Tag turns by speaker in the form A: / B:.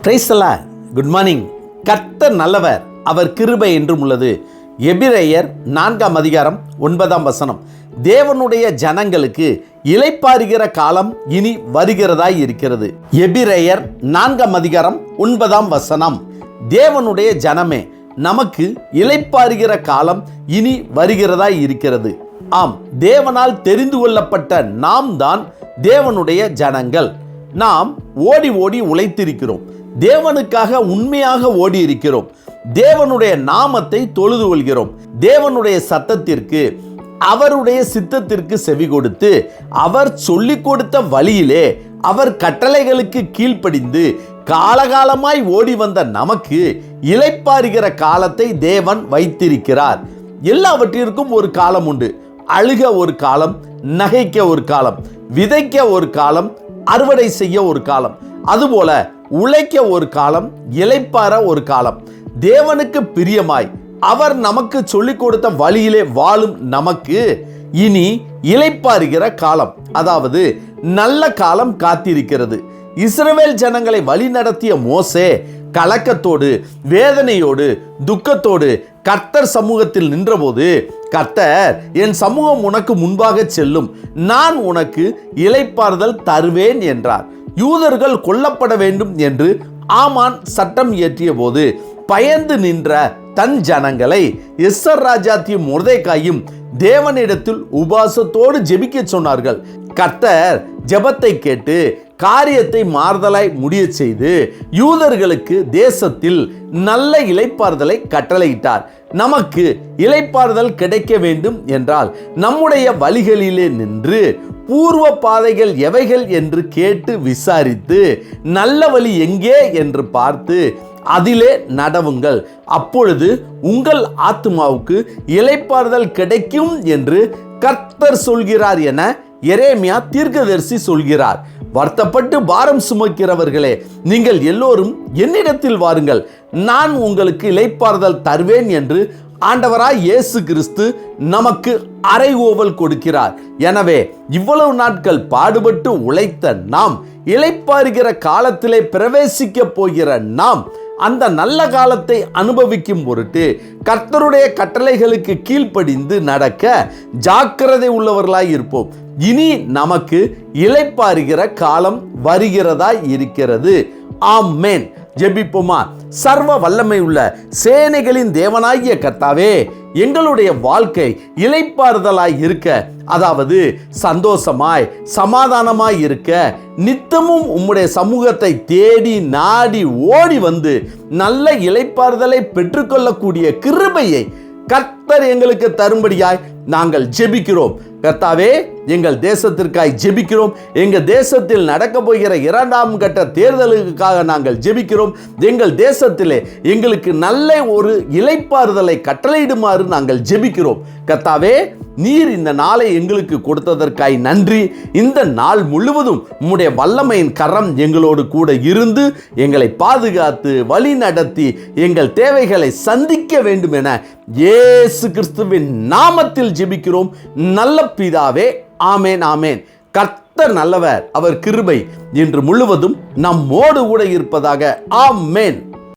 A: Praise the Lord. Good morning. கர்த்தர் நல்லவர், அவர் கிருபை என்றும் உள்ளது. எபிரெயர் 4:9 தேவனுடைய ஜனங்களுக்கு இளைப்பாறுகிற காலம் இனி வருகிறதாய் இருக்கிறது. எபிரெயர் 4:9 தேவனுடைய ஜனமே, நமக்கு இளைப்பாறுகிற காலம் இனி வருகிறதாய் இருக்கிறது. ஆம், தேவனால் தெரிந்து கொள்ளப்பட்ட நாம் தான் தேவனுடைய ஜனங்கள். நாம் ஓடி ஓடி உழைத்திருக்கிறோம். தேவனுக்காக உண்மையாக ஓடி இருக்கிறோம். தேவனுடைய நாமத்தை தொழுது கொள்கிறோம். தேவனுடைய சத்தத்திற்கு, அவருடைய சித்தத்திற்கு செவி கொடுத்து, அவர் சொல்லிக் கொடுத்த வழியிலே, அவர் கட்டளைகளுக்கு கீழ்ப்படிந்து காலகாலமாய் ஓடி வந்த நமக்கு இளைப்பாறுகிற காலத்தை தேவன் வைத்திருக்கிறார். எல்லாவற்றிற்கும் ஒரு காலம் உண்டு. அழுக ஒரு காலம், நகைக்க ஒரு காலம், விதைக்க ஒரு காலம், அறுவடை செய்ய ஒரு காலம், அதுபோல உழைக்க ஒரு காலம், இளைப்பாற ஒரு காலம். தேவனுக்கு பிரியமாய் அவர் நமக்கு சொல்லிக் கொடுத்த வழியிலே வாழும் நமக்கு இனி இளைப்பாறுகிற காலம், அதாவது நல்ல காலம் காத்திருக்கிறது. இஸ்ரவேல் ஜனங்களை வழி நடத்திய மோசே கலக்கத்தோடு, வேதனையோடு, துக்கத்தோடு கர்த்தர் சமூகத்தில் நின்றபோது, கர்த்தர், என் சமூகம் உனக்கு முன்பாக செல்லும், நான் உனக்கு இளைப்பாறுதல் தருவேன் என்றார். யூதர்கள் கொல்லப்பட வேண்டும் என்று ஆமான் சட்டம் இயற்றிய போது பயந்து நின்ற தன் ஜனங்களை எஸ்தர் ராஜாத்தியும் மொர்தெகாயும் தேவனிடத்தில் உபவாசத்தோடு ஜெபிக்க சொன்னார்கள். கர்த்தர் ஜெபத்தை கேட்டு காரியத்தை மாறுதலாய் முடிய செய்து யூதர்களுக்கு தேசத்தில் நல்ல இளைப்பாறுதலை கட்டளையிட்டார். நமக்கு இளைப்பாறுதல் கிடைக்க வேண்டும் என்றால் நம்முடைய வழிகளிலே நின்று பூர்வ பாதைகள் எவைகள் என்று கேட்டு விசாரித்து நல்ல வழி எங்கே என்று பார்த்து அதிலே நடவுங்கள். அப்பொழுது உங்கள் ஆத்துமாவுக்கு இளைப்பாறுதல் கிடைக்கும் என்று கர்த்தர் சொல்கிறார் என எரேமியா தீர்க்கதரிசி சொல்கிறார். வருத்தப்பட்டு பாரம் சுமக்கிறவர்களே, நீங்கள் எல்லோரும் என்னிடத்தில் வாருங்கள், நான் உங்களுக்கு இளைப்பாறுதல் தருவேன் என்று ஆண்டவராய் இயேசு கிறிஸ்து நமக்கு அறைகூவல் கொடுக்கிறார். எனவே இவ்வளவு நாட்கள் பாடுபட்டு உழைத்த நாம், இளைப்பாறுகிற காலத்திலே பிரவேசிக்க போகிற நாம், அந்த நல்ல காலத்தை அனுபவிக்கும் பொருட்டு கர்த்தருடைய கட்டளைகளுக்கு கீழ்ப்படிந்து நடக்க ஜாக்கிரதை உள்ளவர்களாய் இருப்போம். இனி நமக்கு இளைப்பாறுகிற காலம் வருகிறதாய் இருக்கிறது. ஆமென். ஜெபிப்போமா. சர்வ வல்லமை உள்ள சேனைகளின் தேவனாகிய கர்த்தாவே, எங்களுடைய வாழ்க்கை இளைப்பாறுதலாய் இருக்க, அதாவது சந்தோஷமாய் சமாதானமாய் இருக்க, நித்தமும் உம்முடைய சமூகத்தை தேடி நாடி ஓடி வந்து நல்ல இளைப்பாறுதலை பெற்றுக்கொள்ளக்கூடிய கிருபையை கர்த்தர் எங்களுக்கு தரும்படியாய் நாங்கள் ஜெபிக்கிறோம். கர்த்தாவே, எங்கள் தேசத்திற்காய் ஜெபிக்கிறோம். எங்கள் தேசத்தில் நடக்க போகிற 2ஆம் கட்ட தேர்தலுக்காக நாங்கள் ஜெபிக்கிறோம். எங்கள் தேசத்திலே எங்களுக்கு நல்ல ஒரு இளைப்பாறுதலை கட்டளையிடுமாறு நாங்கள் ஜெபிக்கிறோம். கர்த்தாவே, நீர் இந்த நாளை எங்களுக்கு கொடுத்ததற்காய் நன்றி. இந்த நாள் முழுவதும் உம்முடைய வல்லமையின் கரம் எங்களோடு கூட இருந்து எங்களை பாதுகாத்து வழி நடத்தி எங்கள் தேவைகளை சந்திக்க வேண்டும் என இயேசு கிறிஸ்துவின் நாமத்தில் ஜெபிக்கிறோம் நல்ல பிதாவே. ஆமேன், ஆமேன். கர்த்தர் நல்லவர், அவர் கிருபை இன்று முழுவதும் நம்மோடு கூட இருப்பதாக. ஆமேன்.